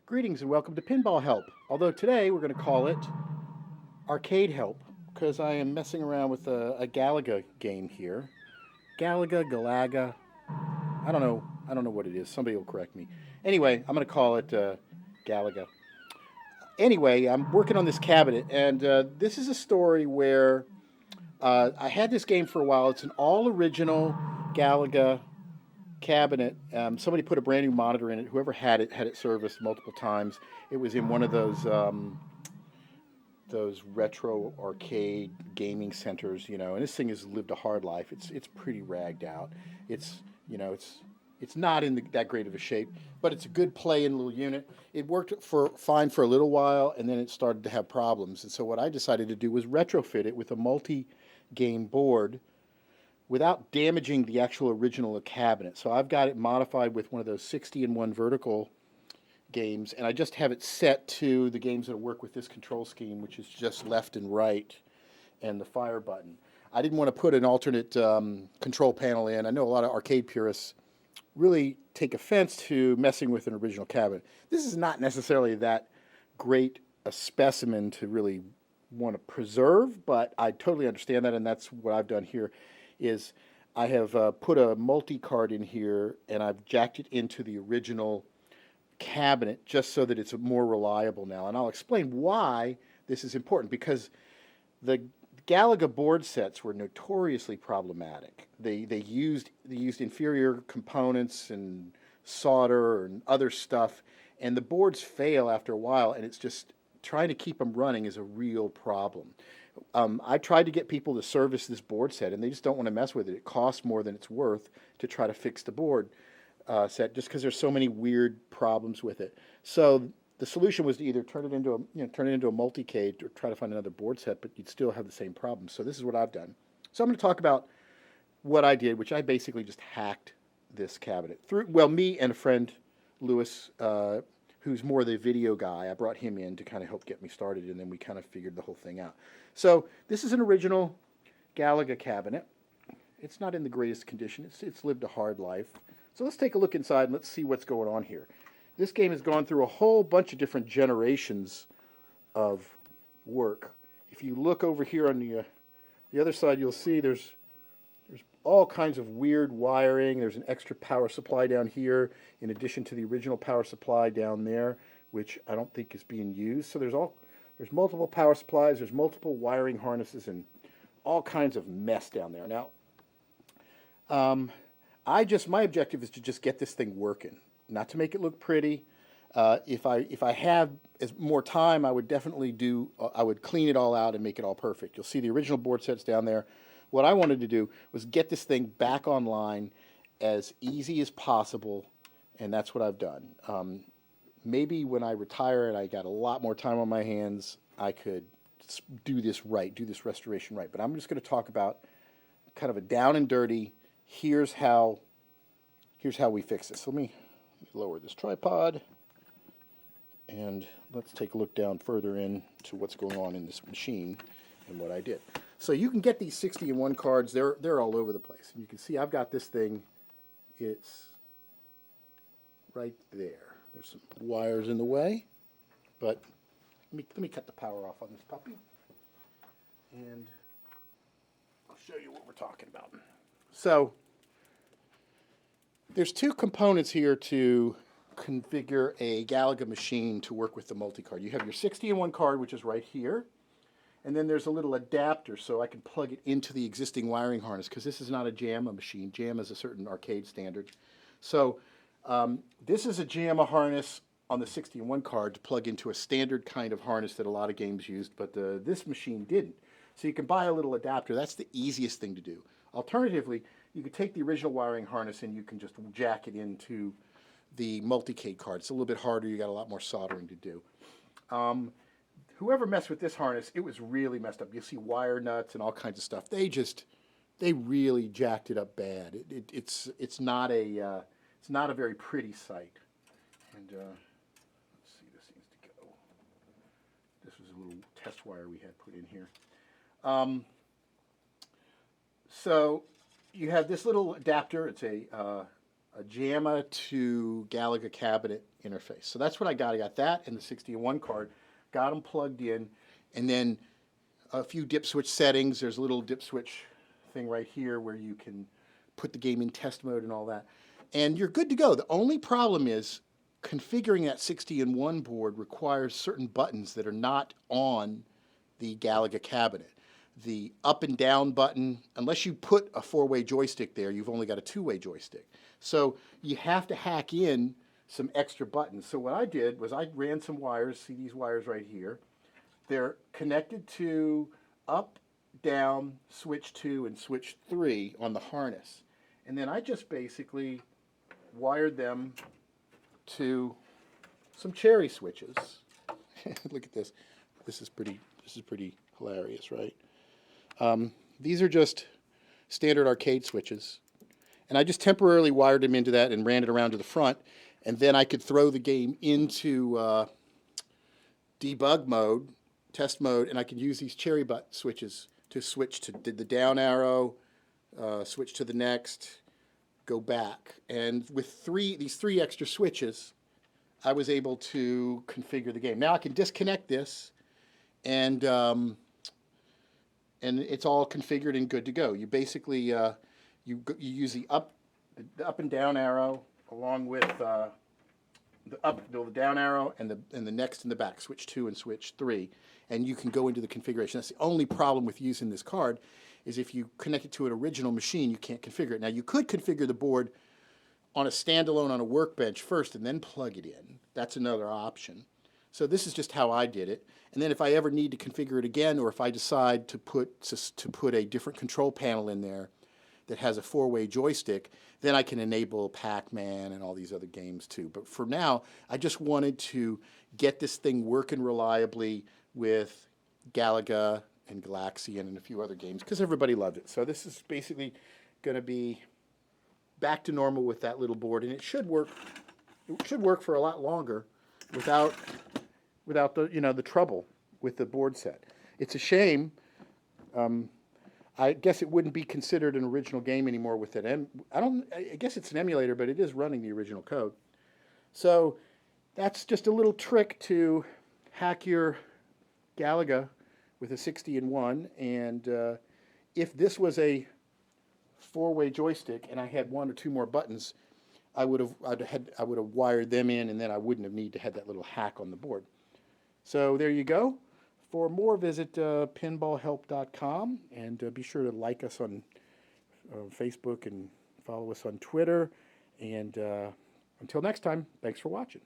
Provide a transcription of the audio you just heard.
Greetings and welcome to Pinball Help. Although today we're going to call it Arcade Help because I am messing around with a Galaga game here. Galaga. I don't know. I don't know what it is. Somebody will correct me. Anyway, I'm going to call it Galaga. Anyway, I'm working on this cabinet, and this is a story where I had this game for a while. It's an all original Galaga cabinet. Somebody put a brand new monitor in it. Whoever had it serviced multiple times. It was in one of those retro arcade gaming centers, And this thing has lived a hard life. It's pretty ragged out. It's it's not in that great of a shape, but it's a good play-in little unit. It worked fine for a little while, and then it started to have problems. And so what I decided to do was retrofit it with a multi-game board without damaging the actual original cabinet. So I've got it modified with one of those 60-in-1 vertical games, and I just have it set to the games that work with this control scheme, which is just left and right and the fire button. I didn't want to put an alternate control panel in. I know a lot of arcade purists really take offense to messing with an original cabinet. This is not necessarily that great a specimen to really want to preserve, but I totally understand that, and that's what I've done here. Is I have put a multi-card in here, and I've jacked it into the original cabinet just so that it's more reliable now. And I'll explain why this is important, because the Galaga board sets were notoriously problematic. They used inferior components and solder and other stuff, and the boards fail after a while, and it's just trying to keep them running is a real problem. I tried to get people to service this board set, and they just don't want to mess with it. It costs more than it's worth to try to fix the board set, just because there's so many weird problems with it. So the solution was to either turn it into a multi-cade or try to find another board set, but you'd still have the same problem. So this is what I've done. So I'm going to talk about what I did, which I basically just hacked this cabinet through. Well, me and a friend, Lewis, who's more the video guy. I brought him in to kind of help get me started, and then we kind of figured the whole thing out. So this is an original Galaga cabinet. It's not in the greatest condition. It's lived a hard life. So let's take a look inside and let's see what's going on here. This game has gone through a whole bunch of different generations of work. If you look over here on the other side, you'll see there's all kinds of weird wiring. There's an extra power supply down here in addition to the original power supply down there, which I don't think is being used. So there's multiple power supplies, there's multiple wiring harnesses, and all kinds of mess down there. Now, my objective is to just get this thing working, not to make it look pretty. If I have more time, I would definitely I would clean it all out and make it all perfect. You'll see the original board sets down there. What I wanted to do was get this thing back online as easy as possible, and that's what I've done. Maybe when I retire and I got a lot more time on my hands, I could do this restoration right. But I'm just going to talk about kind of a down and dirty, here's how we fix this. Let me lower this tripod, and let's take a look down further into what's going on in this machine and what I did. So you can get these 60-in-1 cards. They're all over the place. And you can see I've got this thing. It's right there. There's some wires in the way, but let me cut the power off on this puppy, and I'll show you what we're talking about. So there's two components here to configure a Galaga machine to work with the multi-card. You have your 60-in-1 card, which is right here. And then there's a little adapter so I can plug it into the existing wiring harness, because this is not a JAMA machine. JAMA is a certain arcade standard. So this is a JAMA harness on the 60-in-1 card to plug into a standard kind of harness that a lot of games used, but this machine didn't. So you can buy a little adapter. That's the easiest thing to do. Alternatively, you could take the original wiring harness and you can just jack it into the multi-cade card. It's a little bit harder. You got a lot more soldering to do. Whoever messed with this harness, it was really messed up. You see wire nuts and all kinds of stuff. They really jacked it up bad. It's not a very pretty sight. And let's see, this seems to go. This was a little test wire we had put in here. So you have this little adapter. It's a a JAMA to Galaga cabinet interface. So that's what I got. I got that and the 60-in-1 card. Got them plugged in, and then a few dip switch settings. There's a little dip switch thing right here where you can put the game in test mode and all that. And you're good to go. The only problem is configuring that 60-in-1 board requires certain buttons that are not on the Galaga cabinet. The up and down button, unless you put a 4-way joystick there, you've only got a 2-way joystick. So you have to hack in some extra buttons. So what I did was I ran some wires, see these wires right here. They're connected to up, down, switch 2 and switch 3 on the harness. And then I just basically wired them to some cherry switches. Look at this. This is pretty hilarious, right? These are just standard arcade switches. And I just temporarily wired them into that and ran it around to the front. And then I could throw the game into debug mode, test mode, and I could use these cherry butt switches to switch to the down arrow, switch to the next, go back. And with these three extra switches, I was able to configure the game. Now I can disconnect this, and it's all configured and good to go. You basically you use the up and down arrow along with the down arrow and the next and the back, switch 2 and switch 3, and you can go into the configuration. That's the only problem with using this card, is if you connect it to an original machine, you can't configure it. Now you could configure the board on a standalone on a workbench first and then plug it in. That's another option. So this is just how I did it. And then if I ever need to configure it again, or if I decide to put a different control panel in there that has a 4-way joystick, then I can enable Pac-Man and all these other games too. But for now, I just wanted to get this thing working reliably with Galaga and Galaxian and a few other games because everybody loved it. So this is basically going to be back to normal with that little board, and it should work. It should work for a lot longer without the the trouble with the board set. It's a shame. I guess it wouldn't be considered an original game anymore with it. And I guess it's an emulator, but it is running the original code. So that's just a little trick to hack your Galaga with a 60-in-1. And if this was a 4-way joystick and I had 1 or 2 more buttons, I would have wired them in, and then I wouldn't have needed to have that little hack on the board. So there you go. For more, visit PinballHelp.com, and be sure to like us on Facebook and follow us on Twitter. And until next time, thanks for watching.